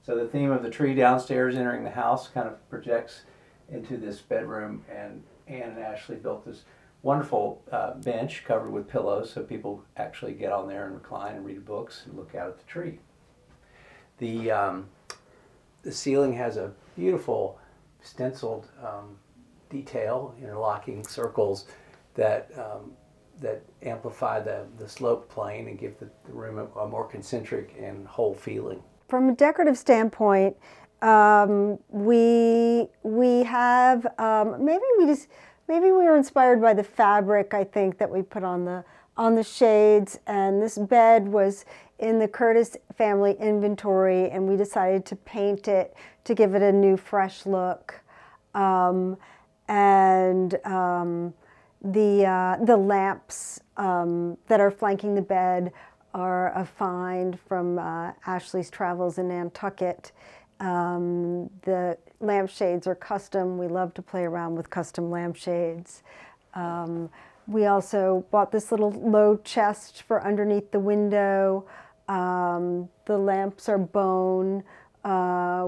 So the theme of the tree downstairs entering the house kind of projects into this bedroom, and Ann and Ashley built this wonderful bench covered with pillows, so people actually get on there and recline and read books and look out at the tree. The ceiling has a beautiful stenciled detail, interlocking circles that amplify the slope plane and give the room a more concentric and whole feeling. From a decorative standpoint, we have maybe we were inspired by the fabric, I think, that we put on the shades, and this bed was in the Curtis family inventory, and we decided to paint it to give it a new, fresh look. The lamps that are flanking the bed are a find from Ashley's travels in Nantucket. The lampshades are custom. We love to play around with custom lampshades. We also bought this little low chest for underneath the window. The lamps are bone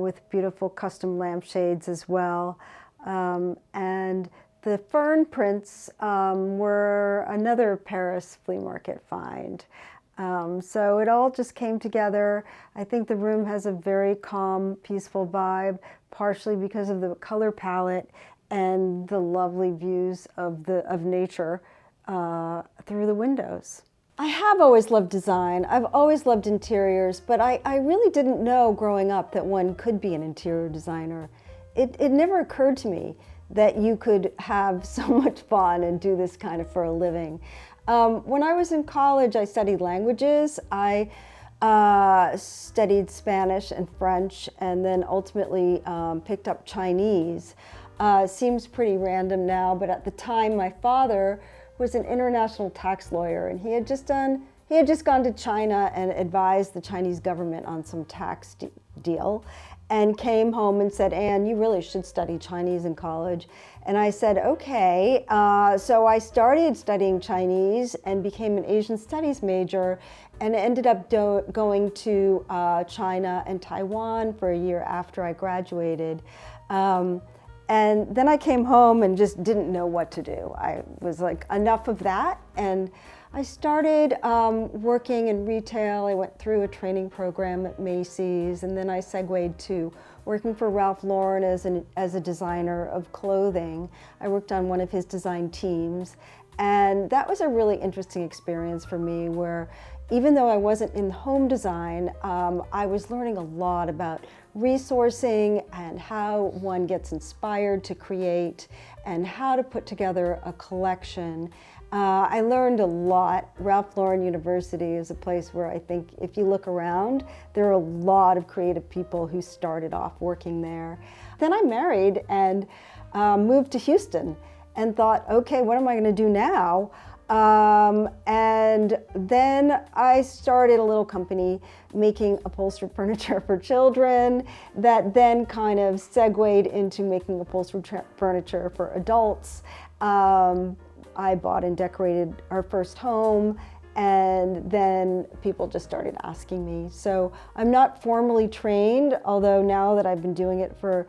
with beautiful custom lampshades as well. And the fern prints were another Paris flea market find. So it all just came together. I think the room has a very calm, peaceful vibe, partially because of the color palette and the lovely views of nature through the windows. I have always loved design. I've always loved interiors, but I really didn't know growing up that one could be an interior designer. It never occurred to me that you could have so much fun and do this kind of for a living. When I was in college, I studied languages. I studied Spanish and French, and then ultimately picked up Chinese. Seems pretty random now, but at the time, my father was an international tax lawyer, and he had just gone to China and advised the Chinese government on some tax deal, and came home and said, "Anne, you really should study Chinese in college." And I said, "Okay." So I started studying Chinese and became an Asian studies major, and ended up going to China and Taiwan for a year after I graduated. And then I came home and just didn't know what to do. I was like, enough of that. And I started working in retail. I went through a training program at Macy's, and then I segued to working for Ralph Lauren as a designer of clothing. I worked on one of his design teams. And that was a really interesting experience for me, where even though I wasn't in home design, I was learning a lot about resourcing and how one gets inspired to create and how to put together a collection. I learned a lot. Ralph Lauren University is a place where I think if you look around, there are a lot of creative people who started off working there. Then I married and moved to Houston and thought, okay, what am I going to do now? And then I started a little company making upholstered furniture for children that then kind of segued into making upholstered furniture for adults. I bought and decorated our first home, and then people just started asking me. So I'm not formally trained, although now that I've been doing it for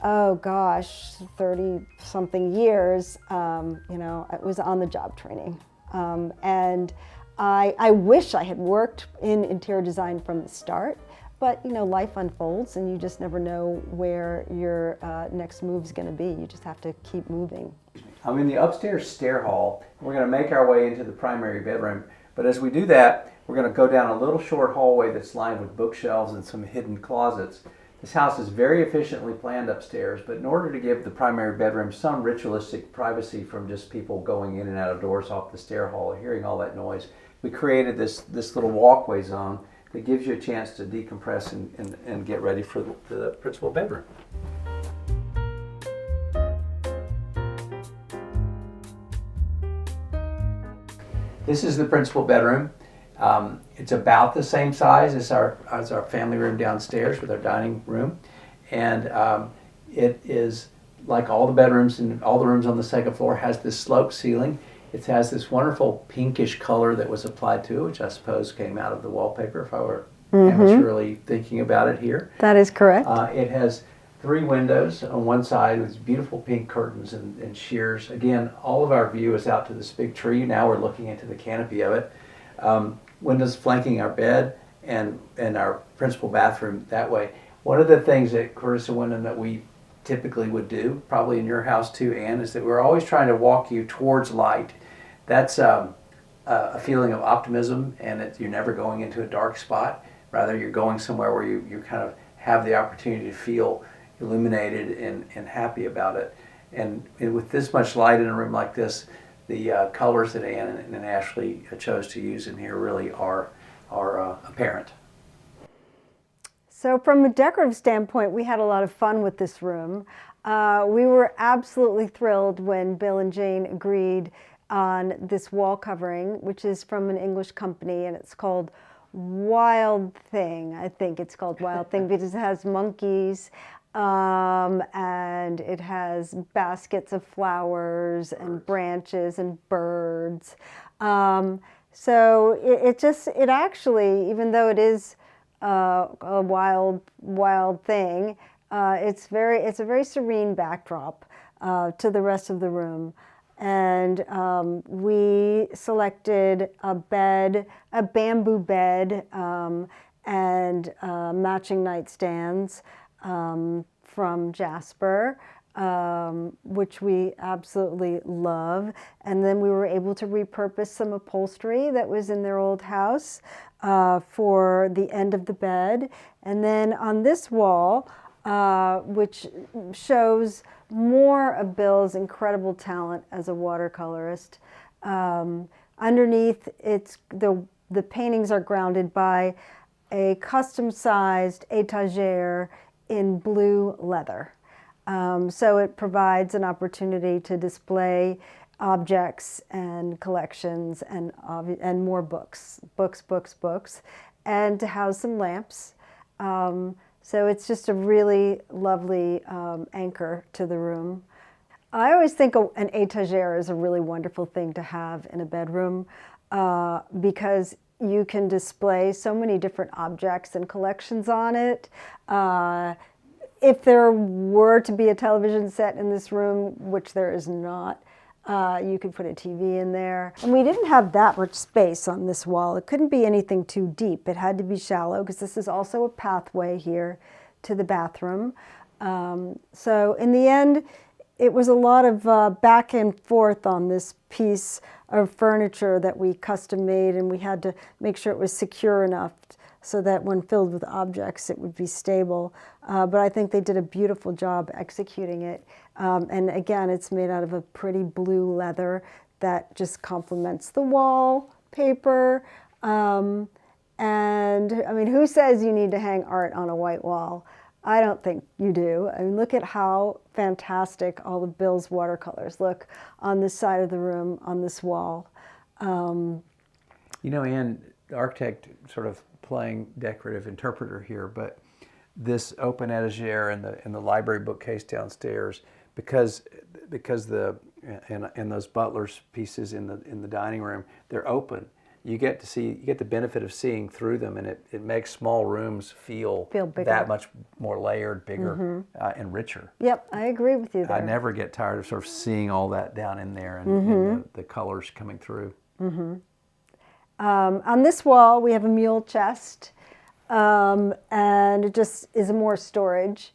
30-something years, it was on-the-job training. And I wish I had worked in interior design from the start, but life unfolds and you just never know where your next move's gonna be. You just have to keep moving. I'm in the upstairs stair hall. We're going to make our way into the primary bedroom, but as we do that, we're going to go down a little short hallway that's lined with bookshelves and some hidden closets. This house is very efficiently planned upstairs, but in order to give the primary bedroom some ritualistic privacy from just people going in and out of doors off the stair hall, hearing all that noise, we created this little walkway zone that gives you a chance to decompress and get ready for the principal bedroom. This is the principal bedroom. It's about the same size as our family room downstairs with our dining room. And it is like all the bedrooms and all the rooms on the second floor, has this sloped ceiling. It has this wonderful pinkish color that was applied to it, which I suppose came out of the wallpaper if I were amateurly thinking about it here. That is correct. It has 3 windows on one side with beautiful pink curtains and shears. Again, all of our view is out to this big tree. Now we're looking into the canopy of it. Windows flanking our bed and our principal bathroom that way. One of the things at Curtis & Wyndham that we typically would do, probably in your house too, Anne, is that we're always trying to walk you towards light. That's a feeling of optimism, and that you're never going into a dark spot. Rather, you're going somewhere where you kind of have the opportunity to feel illuminated and happy about it. And with this much light in a room like this, the colors that Anne and Ashley chose to use in here really are apparent. So from a decorative standpoint, we had a lot of fun with this room. We were absolutely thrilled when Bill and Jane agreed on this wall covering, which is from an English company, and it's called Wild Thing. I think it's called Wild Thing because it has monkeys, and it has baskets of flowers and branches and birds. So it actually, even though it is a wild thing, it's a very serene backdrop to the rest of the room. And we selected a bed, a bamboo bed, and matching nightstands from Jasper, which we absolutely love. And then we were able to repurpose some upholstery that was in their old house for the end of the bed. And then on this wall, which shows more of Bill's incredible talent as a watercolorist. Underneath, the paintings are grounded by a custom-sized étagère in blue leather. So it provides an opportunity to display objects and collections and more books, and to house some lamps. So it's just a really lovely anchor to the room. I always think an étagère is a really wonderful thing to have in a bedroom because you can display so many different objects and collections on it. If there were to be a television set in this room, which there is not, you could put a TV in there. And we didn't have that much space on this wall. It couldn't be anything too deep. It had to be shallow because this is also a pathway here to the bathroom. So in the end, it was a lot of back and forth on this piece of furniture that we custom made, and we had to make sure it was secure enough so that when filled with objects, it would be stable. But I think they did a beautiful job executing it. And again, it's made out of a pretty blue leather that just complements the wall paper. And I mean, who says you need to hang art on a white wall? I don't think you do. I mean, look at how fantastic all of Bill's watercolors look on this side of the room, on this wall. You know, Anne, the architect, sort of playing decorative interpreter here, but this open etagere in the library bookcase downstairs, because those Butler's pieces in the dining room, they're open. You get the benefit of seeing through them, and it makes small rooms feel bigger, that much more layered, bigger, and richer. Yep, I agree with you there. I never get tired of sort of seeing all that down in there and the colors coming through. On this wall, we have a mule chest, and it just is more storage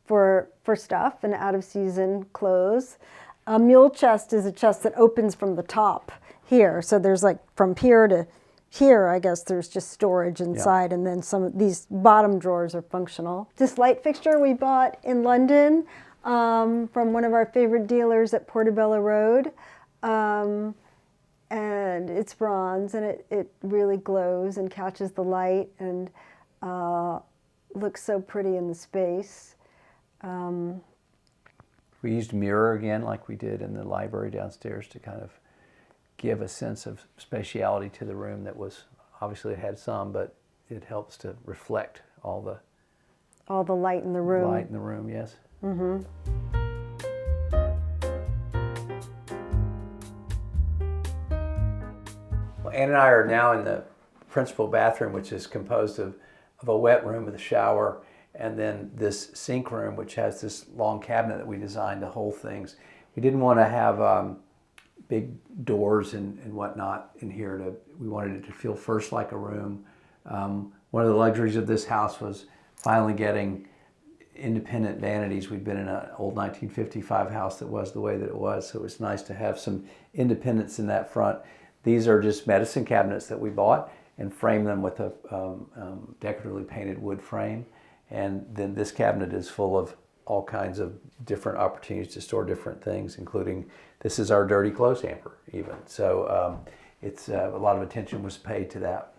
for stuff and out-of-season clothes. A mule chest is a chest that opens from the top here. So there's like from here to here, I guess there's just storage inside, and then some of these bottom drawers are functional. This light fixture we bought in London from one of our favorite dealers at Portobello Road. And it's bronze, and it really glows and catches the light and looks so pretty in the space. We used mirror again, like we did in the library downstairs, to kind of give a sense of spatiality to the room that was, obviously it had some, but it helps to reflect all the light in the room. Light in the room, yes. Mm-hmm. Well, Anne and I are now in the principal bathroom, which is composed of a wet room with a shower, and then this sink room, which has this long cabinet that we designed to hold things. We didn't want to have big doors and whatnot in here. We wanted it to feel first like a room. One of the luxuries of this house was finally getting independent vanities. We'd been in an old 1955 house that was the way that it was, so it was nice to have some independence in that front. These are just medicine cabinets that we bought and framed them with a decoratively painted wood frame. And then this cabinet is full of all kinds of different opportunities to store different things, including, this is our dirty clothes hamper even. So it's a lot of attention was paid to that.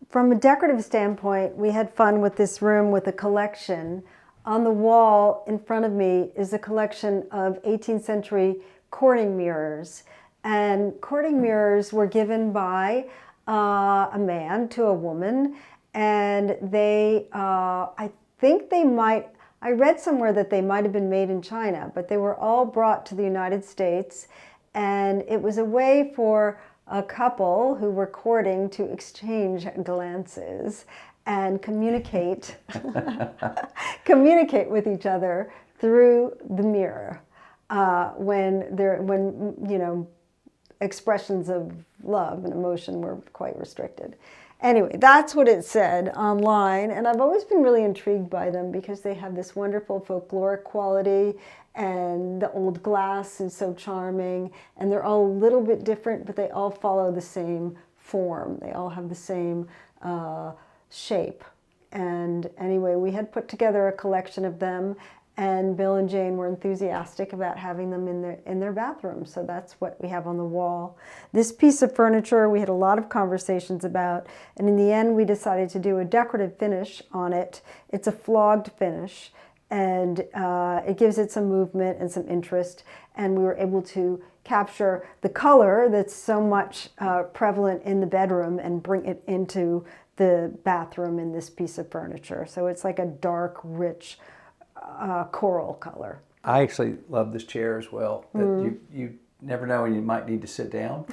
From a decorative standpoint, we had fun with this room with a collection. On the wall in front of me is a collection of 18th century courting mirrors. And courting mirrors were given by a man to a woman, and they, I read somewhere that they might have been made in China, but they were all brought to the United States, and it was a way for a couple who were courting to exchange glances and communicate with each other through the mirror. when expressions of love and emotion were quite restricted. Anyway, that's what it said online, and I've always been really intrigued by them because they have this wonderful folkloric quality, and the old glass is so charming, and they're all a little bit different, but they all follow the same form. They all have the same shape. And anyway, we had put together a collection of them, and Bill and Jane were enthusiastic about having them in their bathroom. So that's what we have on the wall. This piece of furniture we had a lot of conversations about, and in the end we decided to do a decorative finish on it. It's a flogged finish, and it gives it some movement and some interest, and we were able to capture the color that's so much prevalent in the bedroom and bring it into the bathroom in this piece of furniture. So it's like a dark, rich coral color. I actually love this chair as well. That you never know when you might need to sit down.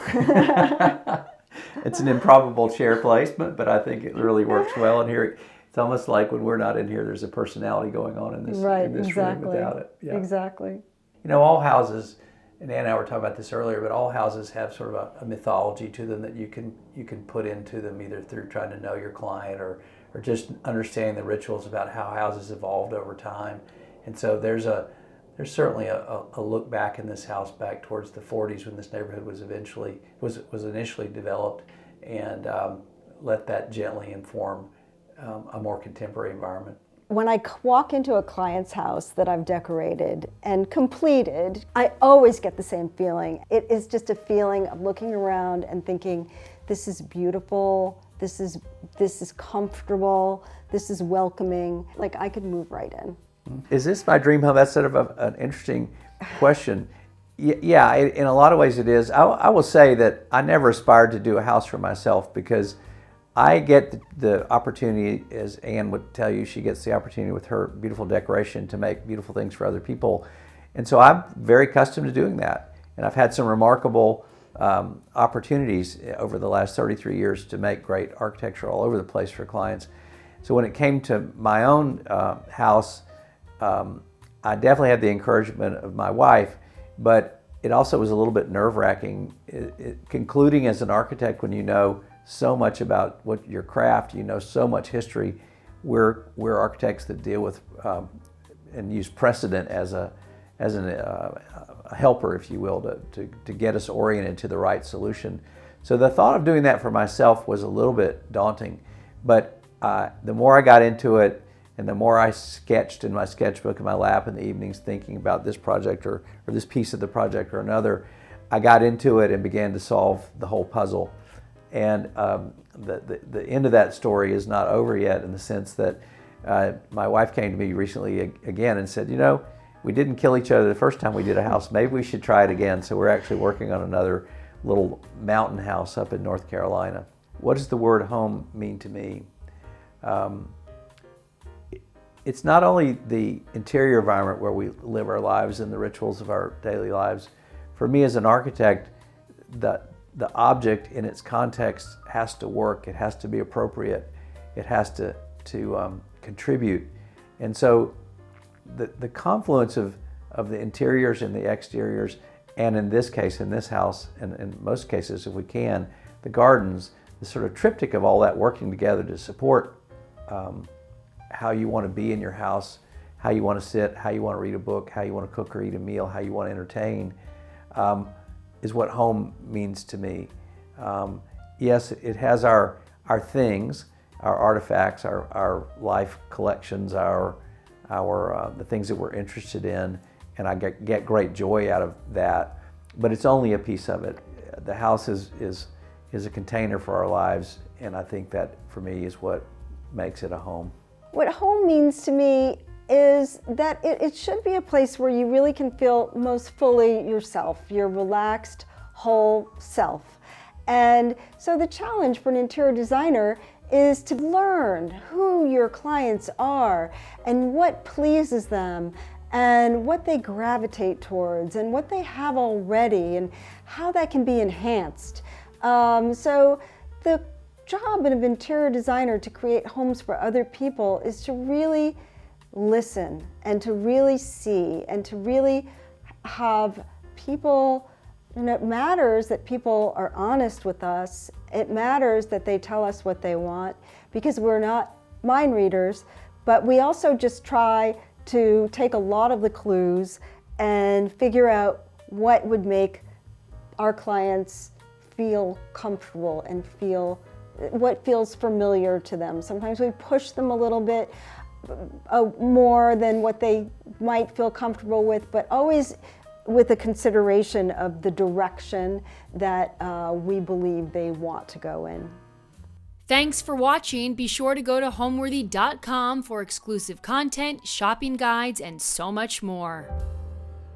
It's an improbable chair placement, but I think it really works well in here. It's almost like when we're not in here, there's a personality going on in this, room without it. Yeah. Exactly. All houses, and Ann and I were talking about this earlier, but all houses have sort of a mythology to them that you can put into them, either through trying to know your client or just understanding the rituals about how houses evolved over time. And so there's certainly a look back in this house back towards the 40s when this neighborhood was initially developed, and let that gently inform a more contemporary environment. When I walk into a client's house that I've decorated and completed, I always get the same feeling. It is just a feeling of looking around and thinking, this is beautiful, this is comfortable, this is welcoming, like I could move right in. Is this my dream home? That's sort of an interesting question. Yeah, in a lot of ways it is. I will say that I never aspired to do a house for myself because I get the opportunity, as Anne would tell you, she gets the opportunity with her beautiful decoration to make beautiful things for other people. And so I'm very accustomed to doing that. And I've had some remarkable opportunities over the last 33 years to make great architecture all over the place for clients. So when it came to my own house, I definitely had the encouragement of my wife, but it also was a little bit nerve-wracking. Concluding as an architect, when you know so much about what your craft, you know so much history. We're architects that deal with and use precedent as a helper, if you will, to get us oriented to the right solution. So the thought of doing that for myself was a little bit daunting, but the more I got into it, and the more I sketched in my sketchbook in my lap in the evenings, thinking about this project or this piece of the project or another, I got into it and began to solve the whole puzzle. And the end of that story is not over yet, in the sense that my wife came to me recently again and said, we didn't kill each other the first time we did a house. Maybe we should try it again. So we're actually working on another little mountain house up in North Carolina. What does the word home mean to me? It's not only the interior environment where we live our lives and the rituals of our daily lives. For me as an architect, the object in its context has to work. It has to be appropriate. It has to contribute. And so the confluence of the interiors and the exteriors, and in this case, in this house, and in most cases, if we can, the gardens, the sort of triptych of all that working together to support how you want to be in your house, how you want to sit, how you want to read a book, how you want to cook or eat a meal, how you want to entertain, is what home means to me. Yes, it has our things, our artifacts, our life collections, the things that we're interested in, and I get great joy out of that. But it's only a piece of it. The house is a container for our lives, and I think that for me is what makes it a home. What home means to me is that it should be a place where you really can feel most fully yourself, your relaxed, whole self. And so the challenge for an interior designer is to learn who your clients are and what pleases them and what they gravitate towards and what they have already and how that can be enhanced. So the job of an interior designer to create homes for other people is to really listen and to really see and to really have people, it matters that people are honest with us. It matters that they tell us what they want, because we're not mind readers, but we also just try to take a lot of the clues and figure out what would make our clients feel comfortable and feel what feels familiar to them. Sometimes we push them a little bit more than what they might feel comfortable with, but always with a consideration of the direction that we believe they want to go in. Thanks for watching. Be sure to go to homeworthy.com for exclusive content, shopping guides, and so much more.